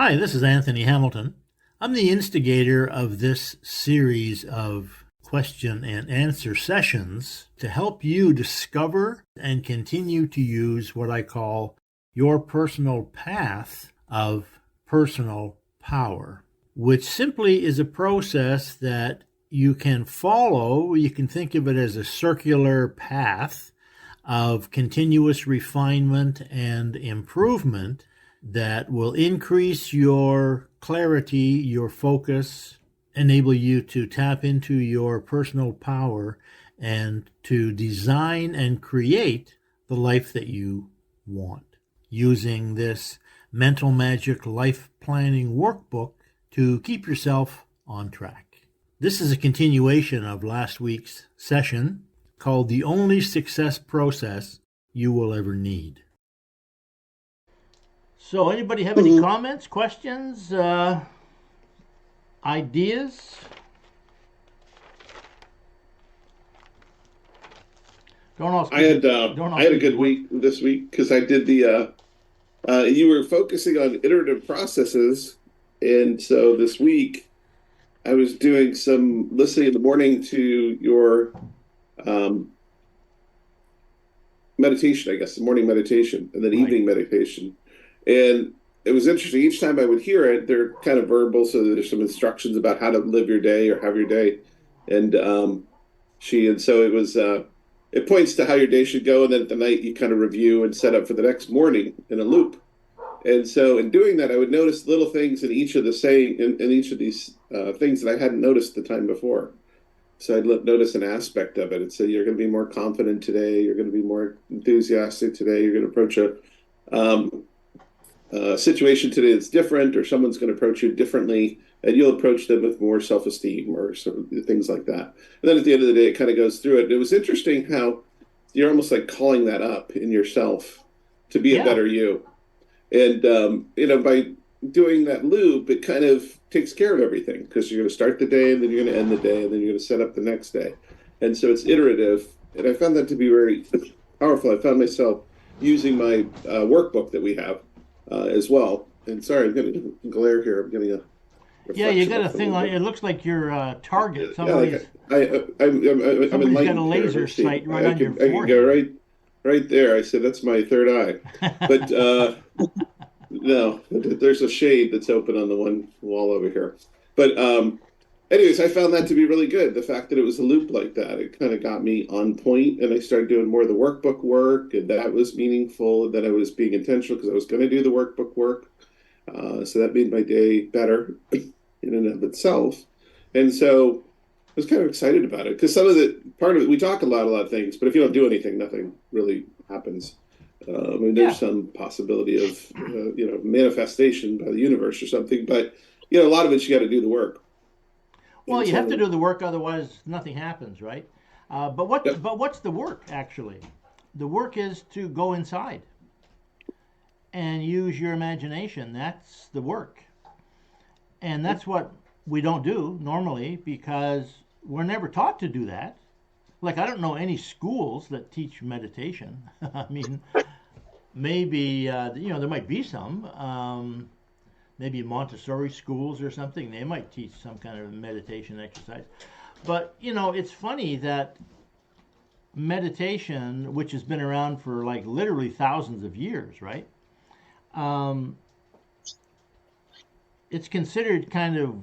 Hi, this is Anthony Hamilton. I'm the instigator of this series of question and answer sessions to help you discover and continue to use what I call your personal path of personal power, which simply is a process that you can follow. You can think of it as a circular path of continuous refinement and improvement that will increase your clarity, your focus, enable you to tap into your personal power and to design and create the life that you want using this mental magic life planning workbook to keep yourself on track. This is a continuation of last week's session called The Only Success Process You Will Ever Need. So, anybody have any comments, questions, ideas? Don't all I speak. had Don't all I had a speak at good once. week this week because I did the you were focusing on iterative processes, and so this week I was doing some listening in the morning to your um, meditation, I guess, the morning meditation and then Right. evening meditation. And it was interesting. Each time I would hear it, they're kind of verbal, so there's some instructions about how to live your day or have your day. And and so it points to how your day should go, and then at the night you kind of review and set up for the next morning in a loop. And so in doing that, I would notice little things in each of the saying in each of these things that I hadn't noticed the time before. So I'd notice an aspect of it. It's you're going to be more confident today. You're going to be more enthusiastic today. You're going to approach um, a situation today that's different, or someone's going to approach you differently, and you'll approach them with more self-esteem or sort of things like that. And then at the end of the day, it kind of goes through it. And it was interesting how you're almost like calling that up in yourself to be a Yeah. better you. And by doing that loop, it kind of takes care of everything because you're going to start the day and then you're going to end the day and then you're going to set up the next day. And so it's iterative. And I found that to be very powerful. I found myself using my workbook that we have as well. And sorry, I'm getting a glare here. I'm getting a Yeah, you reflection got a off the thing on. window. It looks like your target. Yeah, like I'm Somebody's got a enlightened here. laser Let's see. sight right on your I could go forehead. right there. I said that's my third eye. But no, there's a shade that's open on the one wall over here. But anyways, I found that to be really good. The fact that it was a loop like that, it kind of got me on point, and I started doing more of the workbook work, and that was meaningful. And then I was being intentional because I was going to do the workbook work, so that made my day better in and of itself. And so I was kind of excited about it because some of the part of it, we talk a lot of things, but if you don't do anything, nothing really happens. I mean, Yeah. there's some possibility of manifestation by the universe or something, but a lot of it you got to do the work. Well, And you have to so, do the work, otherwise nothing happens, right? yep, But what's the work actually? The work is to go inside and use your imagination. That's the work. And that's what we don't do normally because we're never taught to do that. Like, I don't know any schools that teach meditation. I mean, maybe, there might be some. Maybe Montessori schools or something, they might teach some kind of meditation exercise. But, it's funny that meditation, which has been around for like literally thousands of years, right? Um, it's considered kind of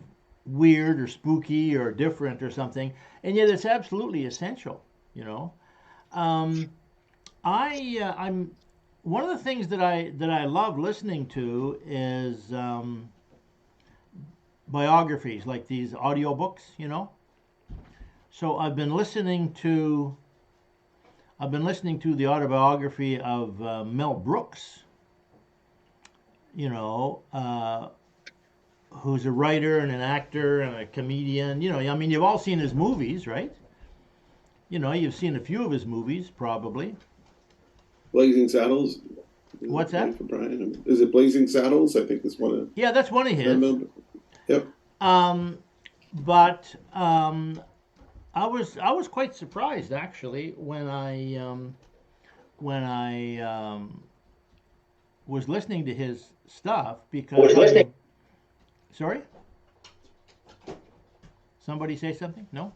weird or spooky or different or something, and yet it's absolutely essential. You know, um, I'm one of the things that I love listening to is biographies, like these audiobooks. So I've been listening to the autobiography of Mel Brooks. You know, who's a writer and an actor and a comedian. I mean, you've all seen his movies, right? You've seen a few of his movies, probably. Blazing Saddles. What's that? For Brian, is it Blazing Saddles? I think is one of Yeah, that's one of that his. movie. Yep. Um, but I was quite surprised actually when I was listening to his stuff because Was listening. Sorry? Somebody say something? No?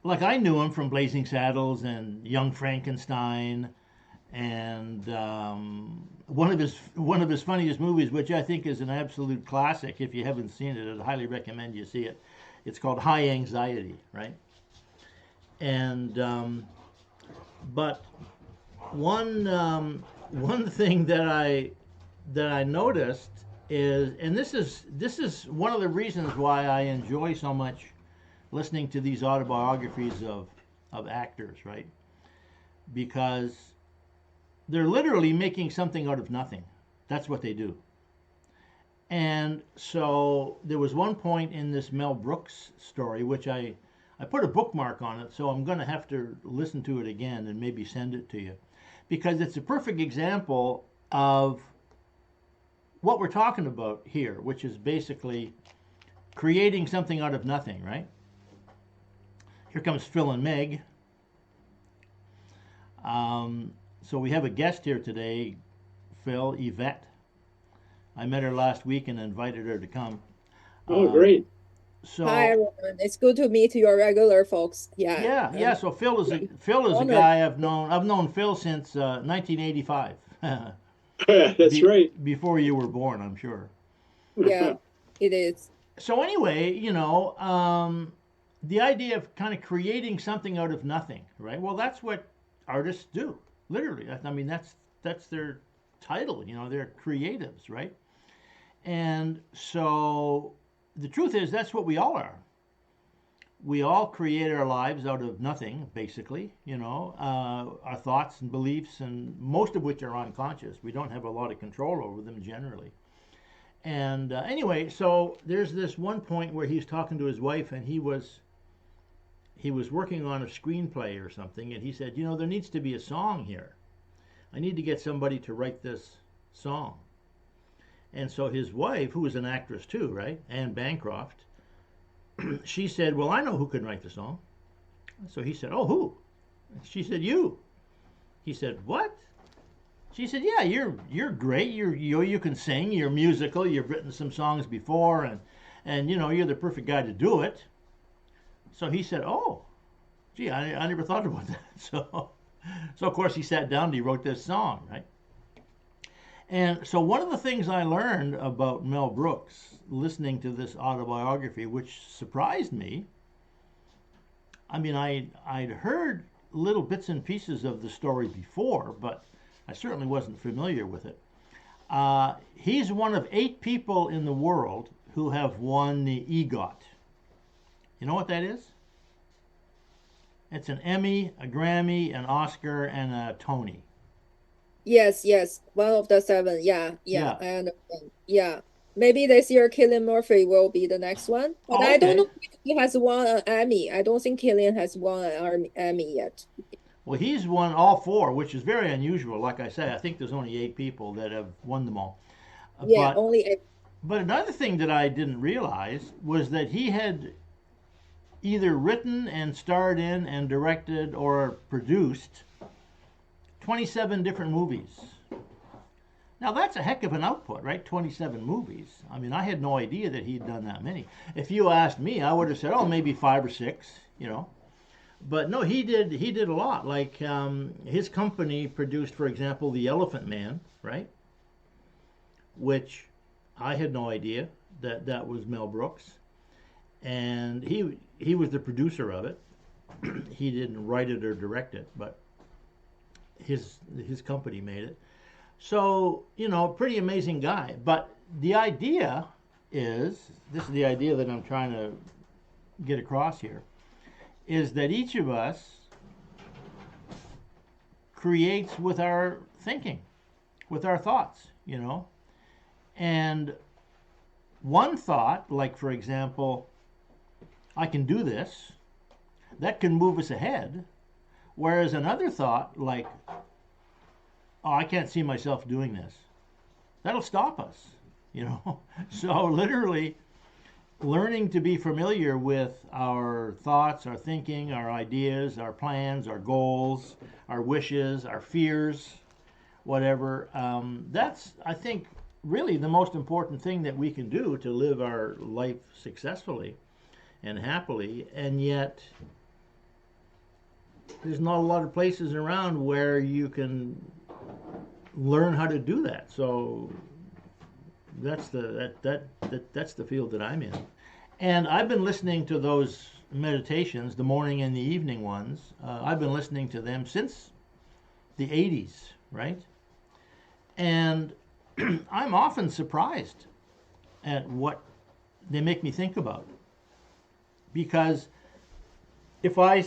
Like I knew him from Blazing Saddles and Young Frankenstein, and one of his funniest movies, which I think is an absolute classic. If you haven't seen it, I highly recommend you see it. It's called High Anxiety, right? And but one thing that I noticed is, and this is one of the reasons why I enjoy so much listening to these autobiographies of actors, right? Because they're literally making something out of nothing. That's what they do. And so there was one point in this Mel Brooks story, which I put a bookmark on it, so I'm going to have to listen to it again and maybe send it to you. Because it's a perfect example of what we're talking about here, which is basically creating something out of nothing, right? Here comes Phil and Meg. So we have a guest here today, Phil, Yvette. I met her last week and invited her to come. Oh, great. So Hi everyone, it's good to meet your regular folks. yeah. So Phil is a guy I've known Phil since 1985. That's right. Before you were born, I'm sure. Yeah, it is. So anyway, the idea of kind of creating something out of nothing, right? Well, that's what artists do, literally. I mean, that's their title. They're creatives, right? And so the truth is, that's what we all are. We all create our lives out of nothing, basically. Our thoughts and beliefs, and most of which are unconscious. We don't have a lot of control over them generally. And anyway, so there's this one point where he's talking to his wife, and he was working on a screenplay or something, and he said, there needs to be a song here. I need to get somebody to write this song. And so his wife, who was an actress too, right, Anne Bancroft, she said, well, I know who can write the song. So he said, oh, who? She said, you. He said, what? She said, yeah, you're great. You can sing. You're musical. You've written some songs before, and you're the perfect guy to do it. So he said, oh, gee, I never thought about that. So of course he sat down and he wrote this song, right? And so one of the things I learned about Mel Brooks, listening to this autobiography, which surprised me, I mean, I'd heard little bits and pieces of the story before, but I certainly wasn't familiar with it. He's one of 8 people in the world who have won the EGOT. You know what that is? It's an Emmy, a Grammy, an Oscar, and a Tony. Yes, one of the 7. Yeah, I understand. Yeah, maybe this year Cillian Murphy will be the next one, but I don't know if he has won an Emmy. I don't think Cillian has won an Emmy yet. Well, he's won all 4, which is very unusual. Like I say, I think there's only 8 people that have won them all. Yeah, only 8. But another thing that I didn't realize was that he had either written and starred in and directed or produced 27 different movies. Now that's a heck of an output, right? 27 movies. I mean, I had no idea that he'd done that many. If you asked me, I would have said, oh, maybe 5 or 6, But no, he did a lot. Like his company produced, for example, The Elephant Man, right? Which I had no idea that was Mel Brooks. And he was the producer of it. He didn't write it or direct it, but his company made it. So, pretty amazing guy. But the idea is, this is the idea that I'm trying to get across here, is that each of us creates with our thinking, with our thoughts, And one thought, like for example, I can do this, that can move us ahead. Whereas another thought, like, oh, I can't see myself doing this, that'll stop us, So literally learning to be familiar with our thoughts, our thinking, our ideas, our plans, our goals, our wishes, our fears, whatever, that's, I think, really the most important thing that we can do to live our life successfully and happily, and yet there's not a lot of places around where you can learn how to do that. So that's that's the field that I'm in, and I've been listening to those meditations, the morning and the evening ones. I've been listening to them since the 80s, right? And I'm often surprised at what they make me think about, because if I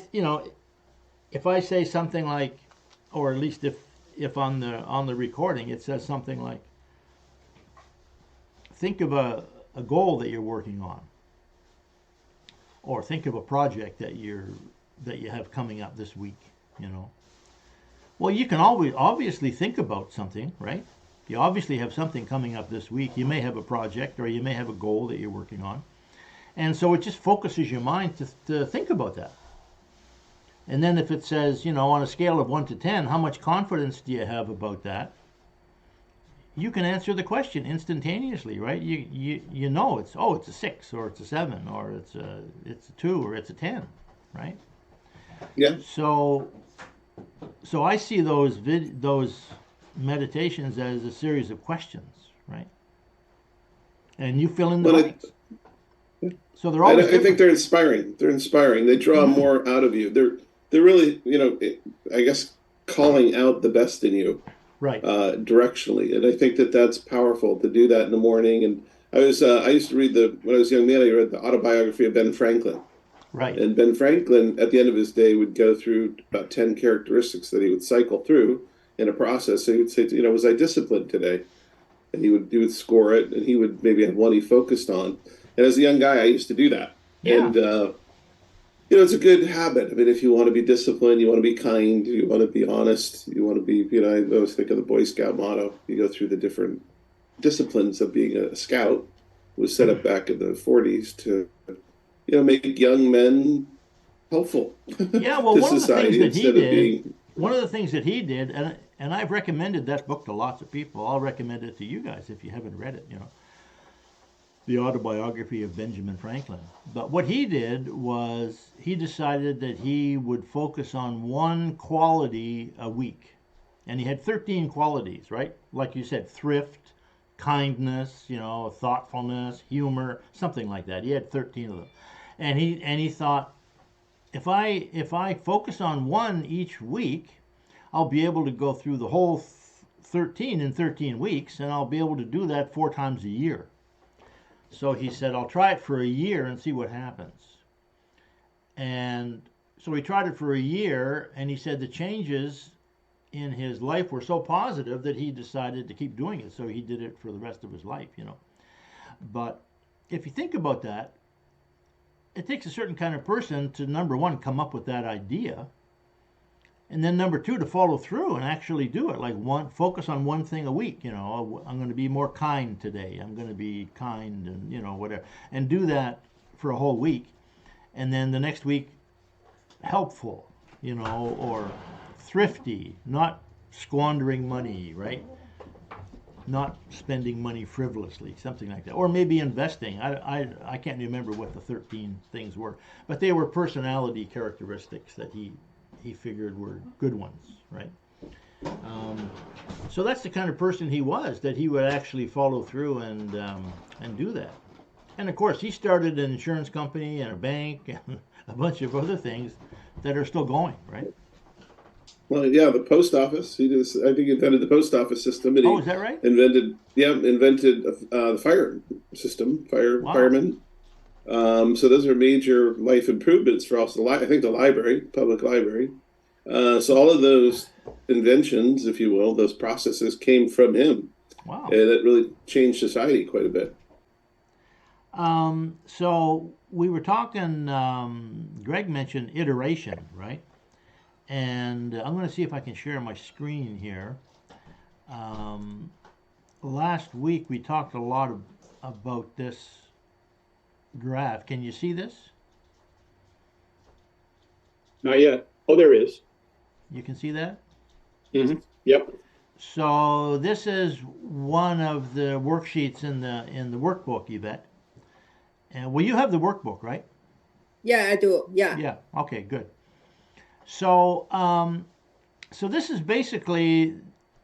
say something like, or at least if on the recording it says something like, think of a goal that you're working on, or think of a project that you have coming up this week, well, you can always obviously think about something, right? You obviously have something coming up this week. You may have a project, or you may have a goal that you're working on, and so it just focuses your mind to think about that. And then if it says, on a scale of 1 to 10, how much confidence do you have about that? You can answer the question instantaneously, right? You know it's a 6, or it's a 7, or it's a 2, or it's a 10, right? Yeah. So I see those meditations as a series of questions, right? And you fill in the blanks. So they're always I think they're inspiring. They're inspiring. They draw more out of you. They're really, I guess, calling out the best in you, right? Directionally, and I think that's powerful to do that in the morning. And I used to read when I was a young man. I read the autobiography of Ben Franklin. Right. And Ben Franklin, at the end of his day, would go through about 10 characteristics that he would cycle through in a process. So he would say, was I disciplined today? And he would score it, and he would maybe have one he focused on. And as a young guy, I used to do that. Yeah. And, it's a good habit. I mean, if you want to be disciplined, you want to be kind, you want to be honest, you want to be, I always think of the Boy Scout motto. You go through the different disciplines of being a scout. It was set up back in the 40s to, make young men helpful yeah, well, to one society of the things that he did, being... One of the things that he did, and I've recommended that book to lots of people. I'll recommend it to you guys if you haven't read it, The Autobiography of Benjamin Franklin. But what he did was he decided that he would focus on one quality a week. And he had 13 qualities, right? Like you said, thrift, kindness, thoughtfulness, humor, something like that. He had 13 of them. And he thought, if I focus on one each week, I'll be able to go through the whole 13 in 13 weeks, and I'll be able to do that 4 times a year. So he said, I'll try it for a year and see what happens. And so he tried it for a year, and he said the changes in his life were so positive that he decided to keep doing it. So he did it for the rest of his life, But if you think about that, it takes a certain kind of person to, number one, come up with that idea, and then number two, to follow through and actually do it. Like focus on one thing a week. I'm going to be more kind today. I'm going to be kind, and whatever, and do that for a whole week, and then the next week, helpful, or thrifty, not squandering money, right? Not spending money frivolously, something like that, or maybe investing. I can't remember what the 13 things were, but they were personality characteristics that he figured were good ones, right? So that's the kind of person he was, that he would actually follow through and do that. And of course, he started an insurance company and a bank and a bunch of other things that are still going, right? Well, yeah, the post office. I think he invented the post office system. And is that right? Invented the fire system, firemen. So those are major life improvements for also I think the library, public library. So all of those inventions, if you will, those processes came from him. Wow. And it really changed society quite a bit. So we were talking, Greg mentioned iteration, right? And I'm going to see if I can share my screen here. Last week we talked a lot about this graph. Can you see this? Not yet. Oh, there is. You can see that? Mm-hmm. Yep. So this is one of the worksheets in the workbook, Yvette. And well, you have the workbook, right? Yeah, I do. Yeah. Yeah. Okay. Good. So so this is basically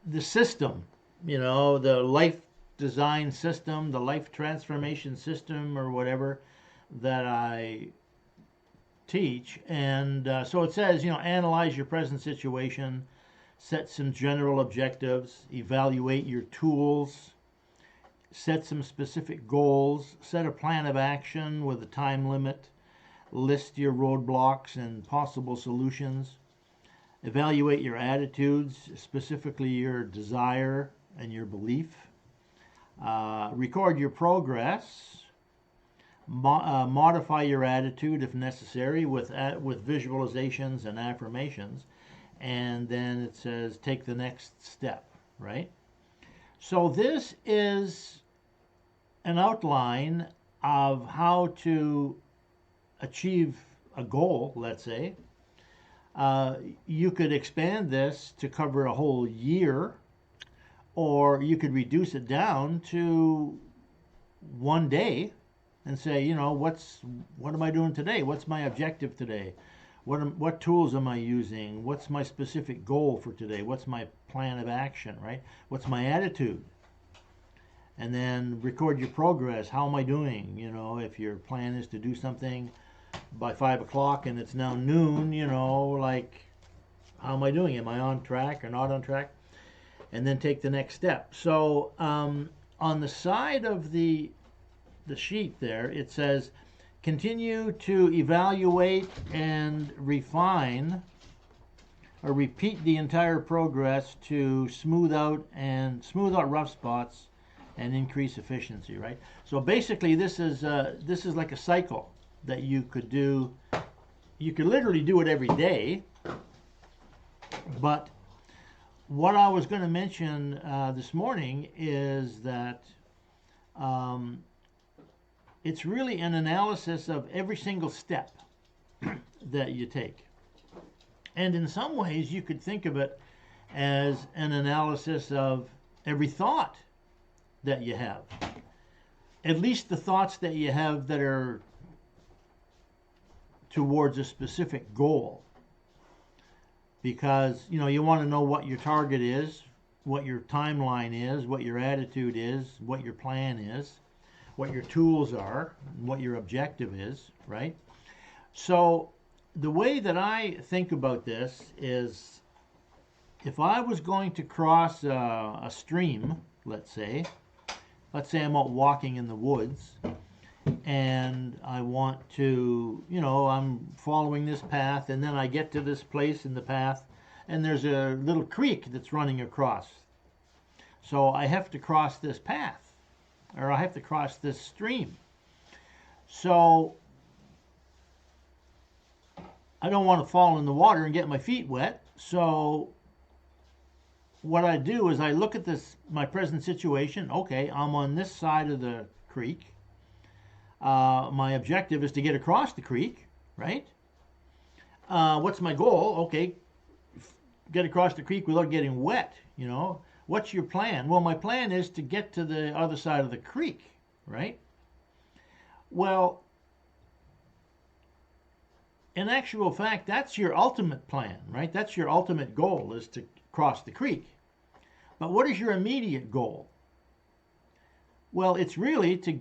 the system, the life design system, the life transformation system, or whatever that I teach. And so it says, analyze your present situation, set some general objectives, evaluate your tools, set some specific goals, set a plan of action with a time limit, list your roadblocks and possible solutions, evaluate your attitudes, specifically your desire and your belief, record your progress, modify your attitude if necessary with visualizations and affirmations, and then it says take the next step, right? So this is an outline of how to achieve a goal, let's say. You could expand this to cover a whole year, or you could reduce it down to one day and say, what am I doing today? What's my objective today? What tools am I using? What's my specific goal for today? What's my plan of action, right? What's my attitude? And then record your progress. How am I doing? If your plan is to do something by 5 o'clock and it's now noon, like, how am I doing? Am I on track or not on track? And then take the next step. So on the side of the sheet there, it says continue to evaluate and refine or repeat the entire progress to smooth out rough spots and increase efficiency, right? So basically this is like a cycle that you could do. You could literally do it every day, but what I was going to mention this morning is that it's really an analysis of every single step that you take. And in some ways, you could think of it as an analysis of every thought that you have. At least the thoughts that you have that are towards a specific goal. Because, you want to know what your target is, what your timeline is, what your attitude is, what your plan is, what your tools are, what your objective is, right? So the way that I think about this is if I was going to cross a stream, let's say I'm out walking in the woods and I want to, I'm following this path, and then I get to this place in the path and there's a little creek that's running across. So I have to cross this path, or I have to cross this stream. So I don't want to fall in the water and get my feet wet. So what I do is I look at my present situation. Okay, I'm on this side of the creek. My objective is to get across the creek, right? What's my goal? Okay, get across the creek without getting wet, What's your plan? Well, my plan is to get to the other side of the creek, right? Well, in actual fact, that's your ultimate plan, right? That's your ultimate goal, is to cross the creek. But what is your immediate goal? Well, it's really to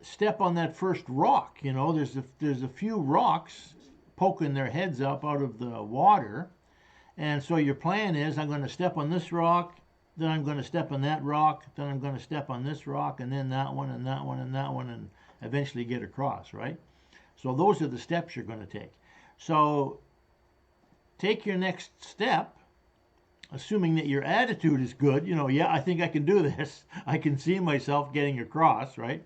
step on that first rock. There's a few rocks poking their heads up out of the water. And so your plan is, I'm going to step on this rock, then I'm going to step on that rock, then I'm going to step on this rock, and then that one, and that one, and that one, and eventually get across, right? So those are the steps you're going to take. So take your next step, assuming that your attitude is good. Yeah, I think I can do this. I can see myself getting across, right?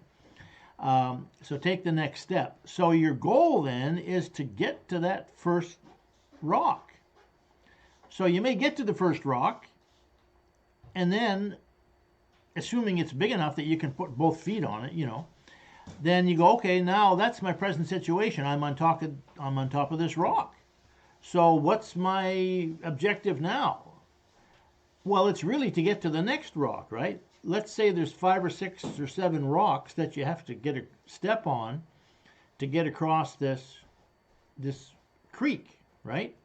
So take the next step. So your goal then is to get to that first rock. So you may get to the first rock, and then, assuming it's big enough that you can put both feet on it, then you go, okay, now that's my present situation. I'm on top of this rock. So what's my objective now? Well, it's really to get to the next rock, right? Let's say there's 5 or 6 or 7 rocks that you have to get a step on to get across this creek, right?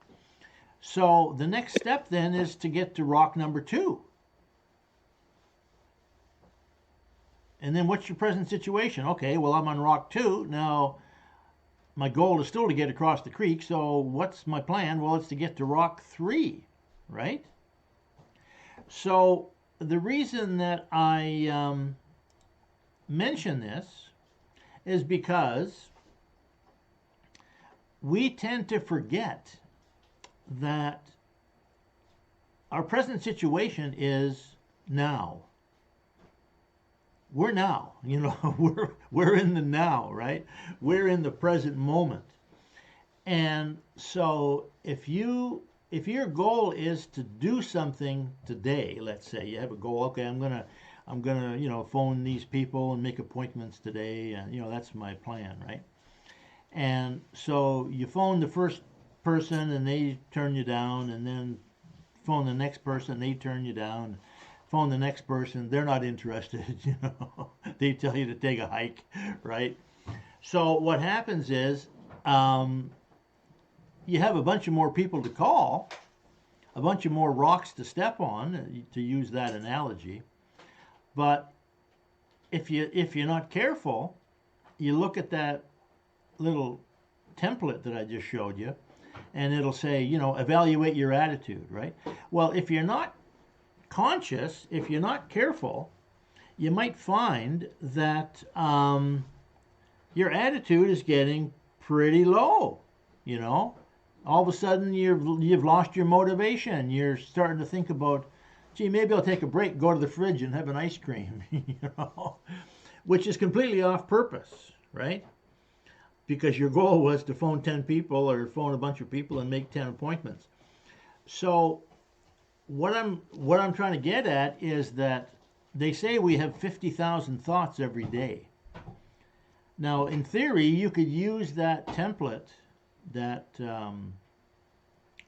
So the next step then is to get to rock number 2. And then what's your present situation? Okay, well, I'm on rock 2. Now, my goal is still to get across the creek, so what's my plan? Well, it's to get to rock 3, right? So the reason that I mention this is because we tend to forget that our present situation is now. We're now, we're in the now, right? We're in the present moment. And so if your goal is to do something today, let's say you have a goal, okay, I'm gonna phone these people and make appointments today, and that's my plan, right? And so you phone the first person and they turn you down, and then phone the next person, they turn you down. Phone the next person, they're not interested, they tell you to take a hike, right? So what happens is you have a bunch of more people to call, a bunch of more rocks to step on, to use that analogy. But if you're not careful, you look at that little template that I just showed you, and it'll say, evaluate your attitude, right? Well, if you're not conscious, if you're not careful, you might find that your attitude is getting pretty low. All of a sudden you've lost your motivation. You're starting to think about, gee, maybe I'll take a break, go to the fridge and have an ice cream, which is completely off purpose, right? Because your goal was to phone 10 people or phone a bunch of people and make 10 appointments. So what I'm trying to get at is that they say we have 50,000 thoughts every day. Now, in theory, you could use that template, that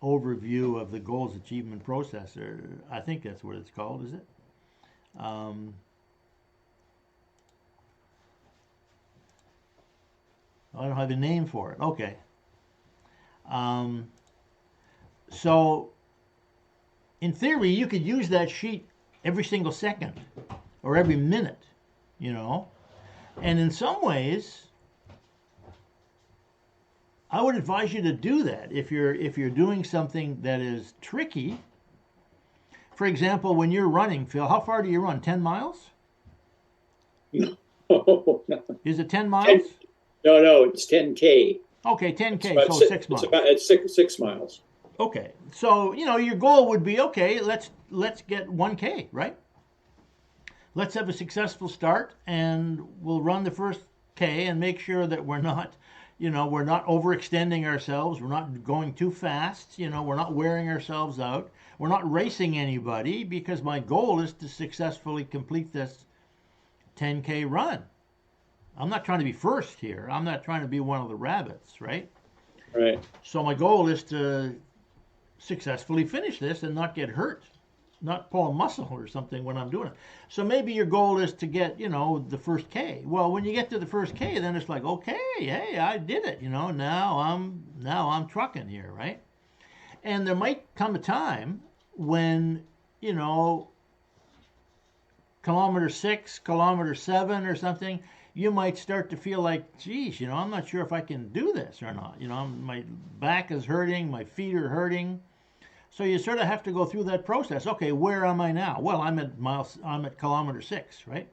overview of the goals achievement process, or I think that's what it's called, is it? I don't have a name for it. Okay. So in theory, you could use that sheet every single second or every minute, and in some ways, I would advise you to do that if you're doing something that is tricky. For example, when you're running, Phil, how far do you run? 10 miles? Oh, no. Is it 10 miles? No, it's 10K. Okay, 10K, so 6 miles. It's 6 miles. Okay, so your goal would be, okay, let's get 1K, right? Let's have a successful start, and we'll run the first K and make sure that we're not overextending ourselves. We're not going too fast. We're not wearing ourselves out. We're not racing anybody, because my goal is to successfully complete this 10K run. I'm not trying to be first here. I'm not trying to be one of the rabbits, right? Right. So my goal is to successfully finish this and not get hurt, not pull a muscle or something when I'm doing it. So maybe your goal is to get, the first K. Well, when you get to the first K, then it's like, okay, hey, I did it. Now I'm trucking here, right? And there might come a time when, kilometer 6, kilometer 7 or something, you might start to feel like, geez, I'm not sure if I can do this or not. My back is hurting, my feet are hurting. So you sort of have to go through that process. Okay, where am I now? Well, I'm at kilometer 6, right?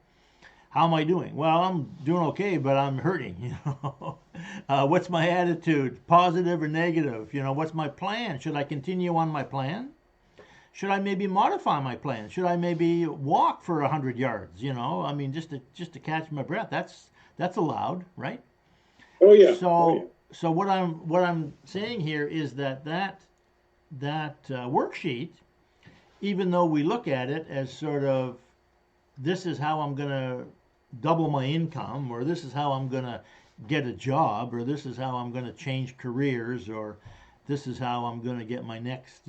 How am I doing? Well, I'm doing okay, but I'm hurting. What's my attitude? Positive or negative? What's my plan? Should I continue on my plan? Should I maybe modify my plan? Should I maybe walk for 100 yards? Just to catch my breath. That's allowed, right? Oh yeah. So what I'm saying here is that worksheet, even though we look at it as sort of, this is how I'm going to double my income, or this is how I'm going to get a job, or this is how I'm going to change careers, or this is how I'm going to get my next,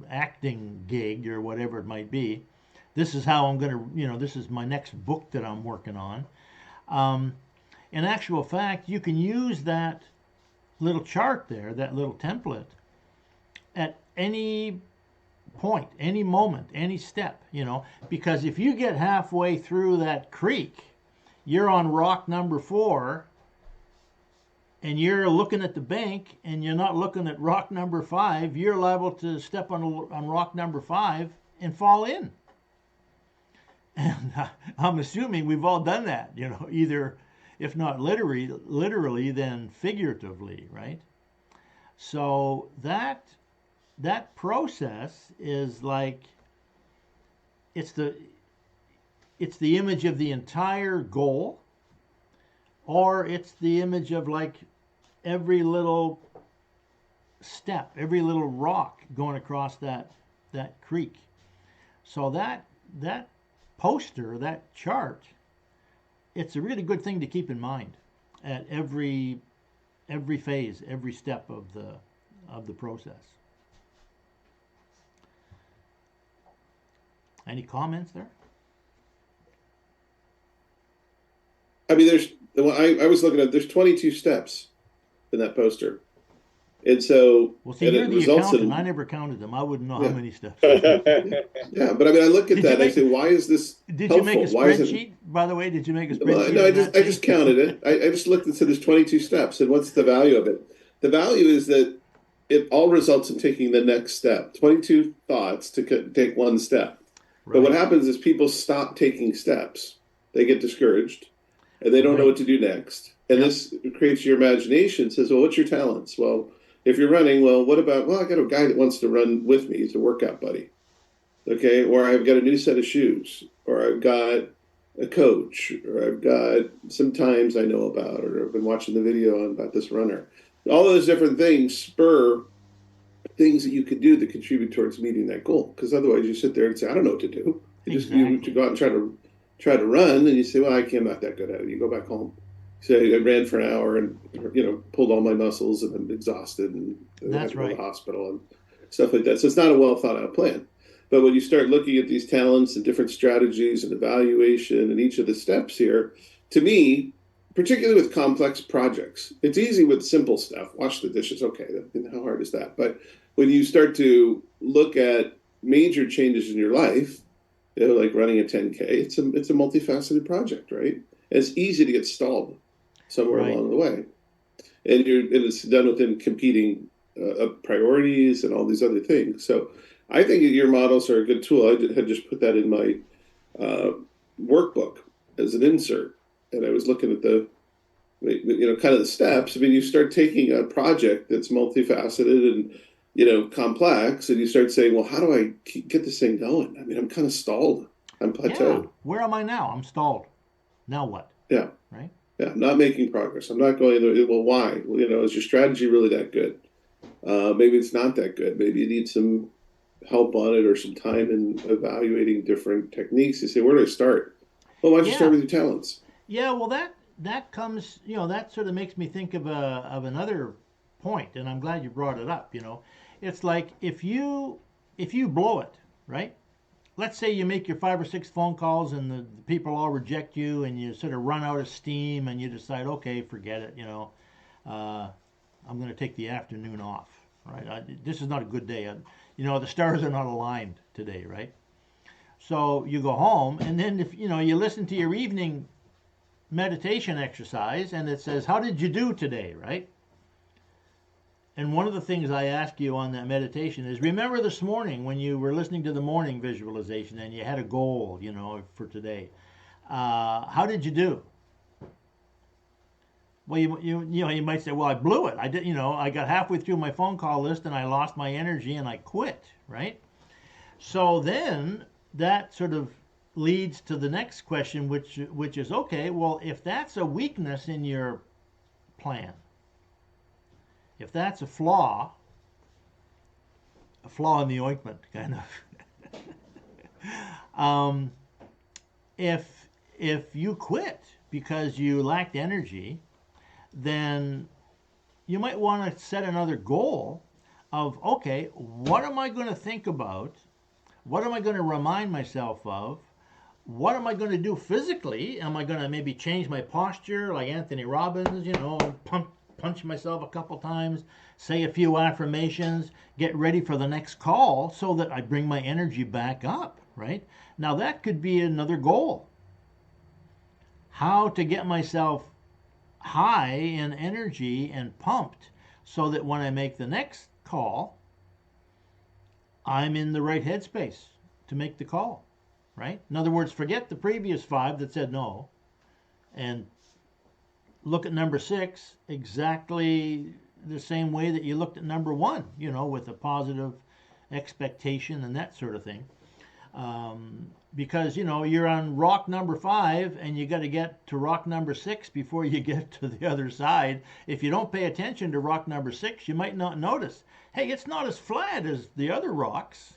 acting gig or whatever it might be. This is how I'm going to, this is my next book that I'm working on. In actual fact, you can use that little chart there, that little template, at any point, any moment, any step, because if you get halfway through that creek, you're on rock number 4, and you're looking at the bank and you're not looking at rock number 5, you're liable to step on rock number 5 and fall in. And I'm assuming we've all done that, either, if not literally, then figuratively, right? So that process is like, it's the image of the entire goal, or it's the image of like every little step, every little rock going across that creek. So that poster, that chart, it's a really good thing to keep in mind at every phase, every step of the process. Any comments there? I mean, I was looking at, there's 22 steps in that poster. And so, well, see, you're the accountant. I never counted them. I wouldn't know how many steps. Yeah, but I mean, I look at that and I say, why is this Did helpful? you make a spreadsheet, by the way? Did you make a spreadsheet? No, I just counted it. I just looked and said there's 22 steps, and what's the value of it? The value is that it all results in taking the next step. 22 thoughts to take one step. Right. But what happens is people stop taking steps. They get discouraged, and they don't know what to do next. And this creates your imagination. Says, well, what's your talents? Well, if you're running, well, what about, I got a guy that wants to run with me. He's a workout buddy. Okay. Or I've got a new set of shoes, or I've got a coach, or I've got some times I know about, or I've been watching the video about this runner. All those different things spur things that you could do that contribute towards meeting that goal. Because otherwise you sit there and say, I don't know what to do. You go out and try to run, and you say, well, I'm not that good at it. You go back home. Say, I ran for an hour and, pulled all my muscles and I'm exhausted and I had to go to the hospital and stuff like that. So it's not a well thought out plan. But when you start looking at these talents and different strategies and evaluation and each of the steps here, to me, particularly with complex projects, it's easy with simple stuff. Wash the dishes. Okay. How hard is that? But when you start to look at major changes in your life, like running a 10K, it's a multifaceted project, right? And it's easy to get stalled somewhere along the way. And it's done within competing priorities and all these other things. So I think your models are a good tool. I had just put that in my workbook as an insert. And I was looking at the kind of the steps. I mean, you start taking a project that's multifaceted and, complex, and you start saying, well, how do I get this thing going? I mean, I'm kind of stalled. I'm plateaued. Yeah. Where am I now? I'm stalled. Now what? Yeah. Right? Yeah, I'm not making progress. I'm not going, well, why? Well, is your strategy really that good? Maybe it's not that good. Maybe you need some help on it or some time in evaluating different techniques. You say, where do I start? Well, why don't you start with your talents? Yeah, well, that comes, that sort of makes me think of another point, and I'm glad you brought it up. It's like if you blow it, right? Let's say you make your 5 or 6 phone calls and the people all reject you, and you sort of run out of steam, and you decide, okay, forget it. I'm going to take the afternoon off. Right? This is not a good day. The stars are not aligned today, right? So you go home, and then if you listen to your evening meditation exercise, and it says, "How did you do today?" Right? And one of the things I ask you on that meditation is, remember this morning when you were listening to the morning visualization and you had a goal, for today. How did you do? Well, you might say, well, I blew it. I did, I got halfway through my phone call list and I lost my energy and I quit, right? So then that sort of leads to the next question, which is, okay, well, if that's a weakness in your plan, if that's a flaw in the ointment, kind of, if you quit because you lacked energy, then you might want to set another goal of, okay, what am I going to think about? What am I going to remind myself of? What am I going to do physically? Am I going to maybe change my posture like Anthony Robbins, punch myself a couple times, say a few affirmations, get ready for the next call so that I bring my energy back up, right? Now that could be another goal. How to get myself high in energy and pumped so that when I make the next call, I'm in the right headspace to make the call, right? In other words, forget the previous 5 that said no and look at number 6 exactly the same way that you looked at number 1, with a positive expectation and that sort of thing. Because you're on rock number 5 and you got to get to rock number 6 before you get to the other side. If you don't pay attention to rock number 6, you might not notice, hey, it's not as flat as the other rocks.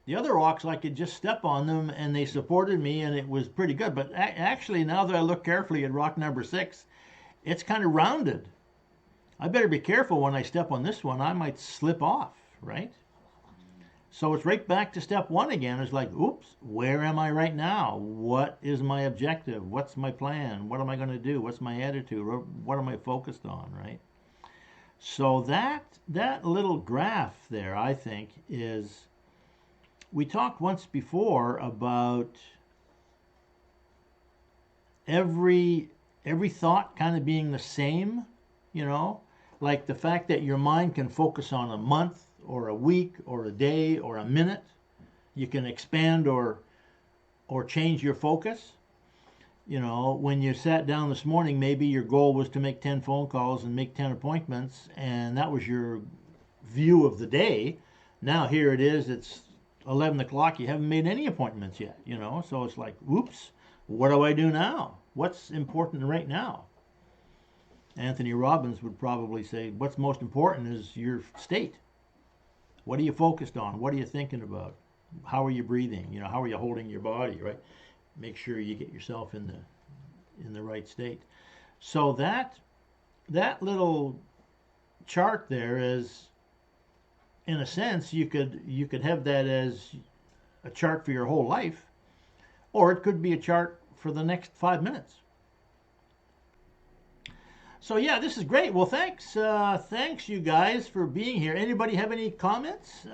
The other rocks, I could just step on them and they supported me and it was pretty good. But actually, now that I look carefully at rock number 6, it's kind of rounded. I better be careful when I step on this one. I might slip off, right? So it's right back to step 1 again. It's like, oops, where am I right now? What is my objective? What's my plan? What am I going to do? What's my attitude? What am I focused on, right? So that little graph there, I think, is, we talked once before about every thought kind of being the same, like the fact that your mind can focus on a month or a week or a day or a minute. You can expand or change your focus. When you sat down this morning, maybe your goal was to make 10 phone calls and make 10 appointments, and that was your view of the day. Now here it is, it's 11 o'clock, you haven't made any appointments yet, so it's like, oops, what do I do now? What's important right now? Anthony Robbins would probably say, what's most important is your state. What are you focused on? What are you thinking about? How are you breathing? How are you holding your body, right? Make sure you get yourself in the right state. So that little chart there is, in a sense, you could have that as a chart for your whole life, or it could be a chart for the next 5 minutes. So yeah, this is great. Well, thanks you guys for being here. Anybody have any comments?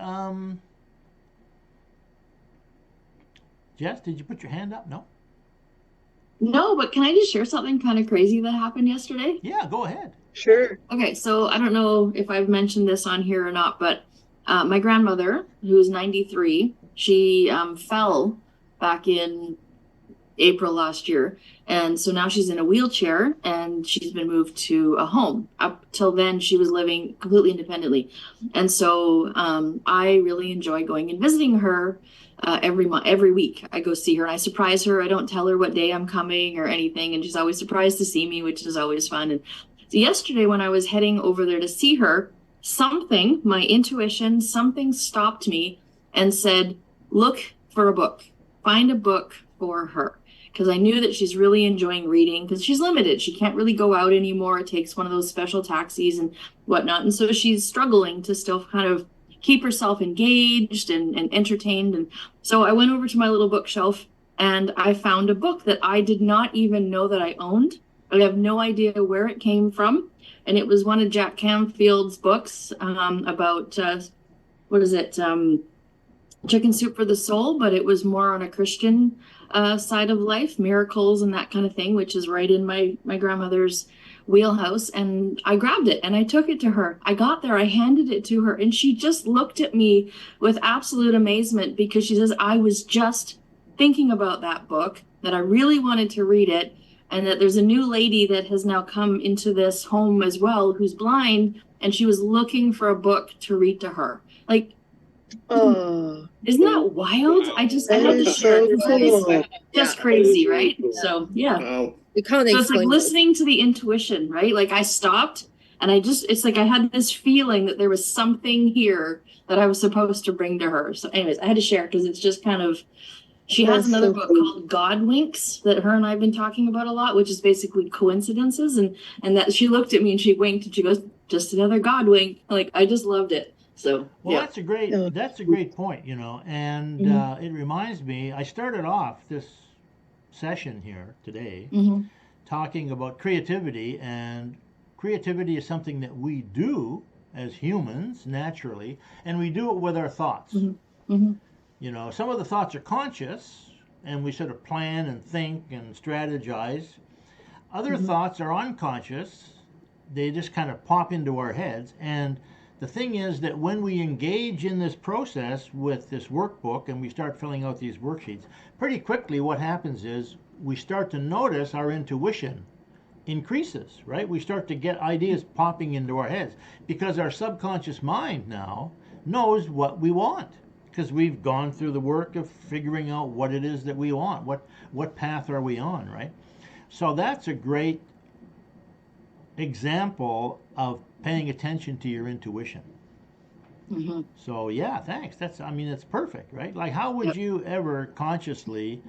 Jess, did you put your hand up? No? No, but can I just share something kind of crazy that happened yesterday? Yeah, go ahead. Sure. Okay, so I don't know if I've mentioned this on here or not, but my grandmother, who is 93, she fell back in April last year. And so now she's in a wheelchair and she's been moved to a home. Up till then, she was living completely independently. And so I really enjoy going and visiting her every week. I go see her and I surprise her. I don't tell her what day I'm coming or anything. And she's always surprised to see me, which is always fun. And so yesterday when I was heading over there to see her, my intuition, something stopped me and said, look for a book, find a book for her. Because I knew that she's really enjoying reading because she's limited. She can't really go out anymore. It takes one of those special taxis and whatnot. And so she's struggling to still kind of keep herself engaged and entertained. And so I went over to my little bookshelf and I found a book that I did not even know that I owned. I have no idea where it came from. And it was one of Jack Canfield's books about, Chicken Soup for the Soul, but it was more on a Christian side of life, miracles and that kind of thing, which is right in my grandmother's wheelhouse. And I grabbed it and I took it to her. I got there, I handed it to her, and she just looked at me with absolute amazement because she says, I was just thinking about that book, that I really wanted to read it, and that there's a new lady that has now come into this home as well who's blind, and she was looking for a book to read to her. Like, Oh, isn't that wild? I had to share it. It's just crazy, right? So yeah. Wow. You can't So it's like explain it. listening to the intuition, right? Like I stopped and it's like I had this feeling that there was something here that I was supposed to bring to her. So anyways, I had to share because it's just kind of, she has That's another so book cool. called God Winks that her and I have been talking about a lot, which is basically coincidences. And that she looked at me and she winked and she goes, just another God wink. Like, I just loved it. So Well, yeah. that's a great point, you know, and it reminds me. I started off this session here today Mm-hmm. talking about creativity, and creativity is something that we do as humans naturally, and we do it with our thoughts. Mm-hmm. Mm-hmm. You know, some of the thoughts are conscious, and we sort of plan and think and strategize. Other Mm-hmm. thoughts are unconscious, they just kind of pop into our heads. And the thing is that when we engage in this process with this workbook and we start filling out these worksheets, pretty quickly what happens is we start to notice our intuition increases, right? We start to get ideas popping into our heads because our subconscious mind now knows what we want, because we've gone through the work of figuring out what it is that we want, what path are we on, right? So that's a great example of paying attention to your intuition. Mm-hmm. So yeah, thanks. I mean, it's perfect, right? Like, how would Yep. you ever consciously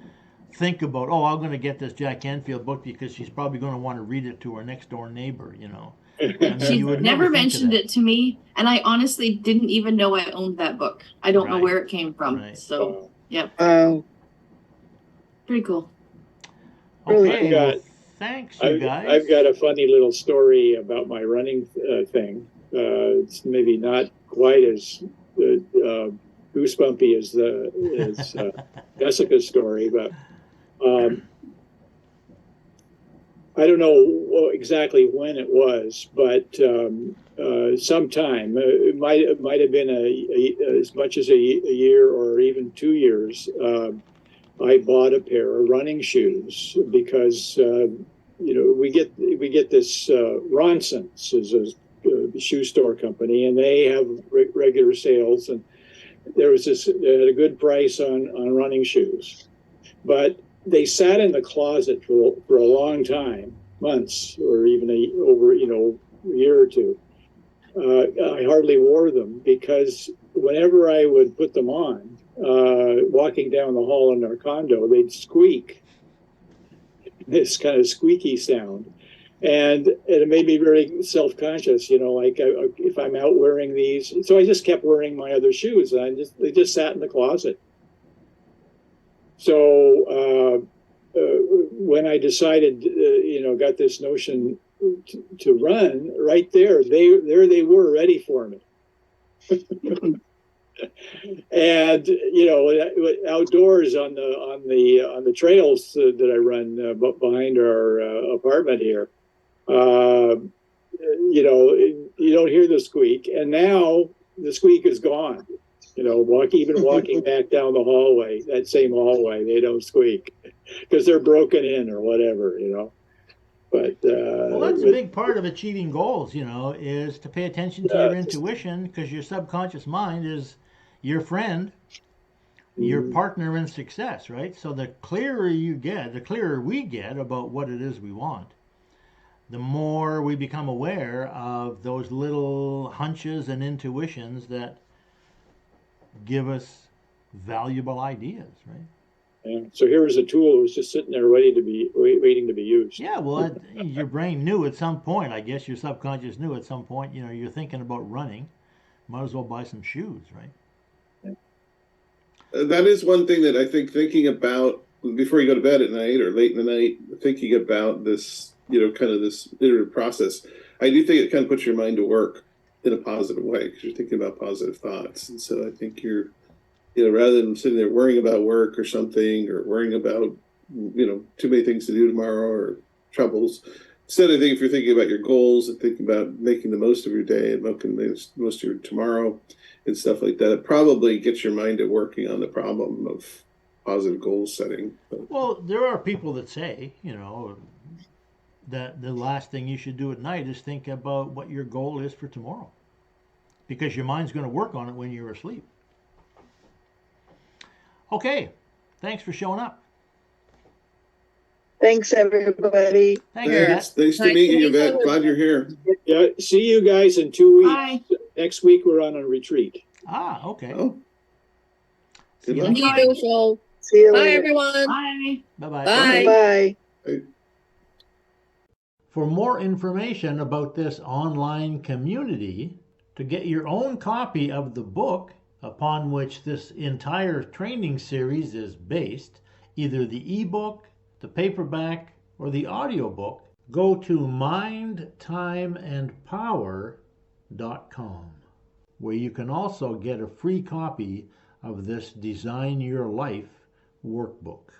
think about, oh, I'm going to get this Jack Canfield book because she's probably going to want to read it to her next door neighbor, you know? I mean, She you would never think of mentioned that. it to me, and I honestly didn't even know I owned that book. I don't know Right. where it came from. Right. So yeah, Wow. pretty cool. Really Okay, cool. well, thanks, you guys. I've got a funny little story about my running thing. It's maybe not quite as goosebumpy as Jessica's story, but I don't know exactly when it was, but sometime it might have been as much as a year or even 2 years. I bought a pair of running shoes because we get this Ronson's is a shoe store company, and they have regular sales, and there was this at a good price on running shoes, but they sat in the closet for a long time, months or even over a year or two. I hardly wore them because whenever I would put them on, walking down the hall in our condo, they'd squeak. This kind of squeaky sound, and it made me very self-conscious. Like if I'm out wearing these, so I just kept wearing my other shoes, and they just sat in the closet. So when I decided, got this notion to run, right there they were ready for me. And outdoors on the trails that I run behind our apartment here, you don't hear the squeak, and now the squeak is gone. Walking back down the hallway, that same hallway, they don't squeak because they're broken in or whatever. But well, that's a big part of achieving goals, is to pay attention to your intuition, because your subconscious mind is your friend, your partner in success, right? So the clearer we get about what it is we want, the more we become aware of those little hunches and intuitions that give us valuable ideas, right? Yeah. So here was a tool that was just sitting there waiting to be used. Yeah, well, your brain knew at some point, I guess your subconscious knew at some point, you're thinking about running, might as well buy some shoes, right? That is one thing that I think, thinking about before you go to bed at night or late in the night, thinking about this, kind of this iterative process. I do think it kind of puts your mind to work in a positive way because you're thinking about positive thoughts. And so I think you're, rather than sitting there worrying about work or something, or worrying about, too many things to do tomorrow or troubles, instead, I think if you're thinking about your goals and thinking about making the most of your day and making the most of your tomorrow and stuff like that, it probably gets your mind at working on the problem of positive goal setting. Well, there are people that say, that the last thing you should do at night is think about what your goal is for tomorrow, because your mind's going to work on it when you're asleep. Okay, thanks for showing up. Thanks, everybody. Thanks, Yvette. Nice to meet you, Yvette. Glad you're here. Yeah, see you guys in 2 weeks. Bye. Next week we're on a retreat. Okay. Oh, See you good next luck. time. Usual. See you Bye, later. everyone. Bye. Bye-bye. Bye. Bye. For more information about this online community, To get your own copy of the book upon which this entire training series is based, either the ebook, the paperback, or the audiobook, go to mindtimeandpower.com, where you can also get a free copy of this Design Your Life workbook.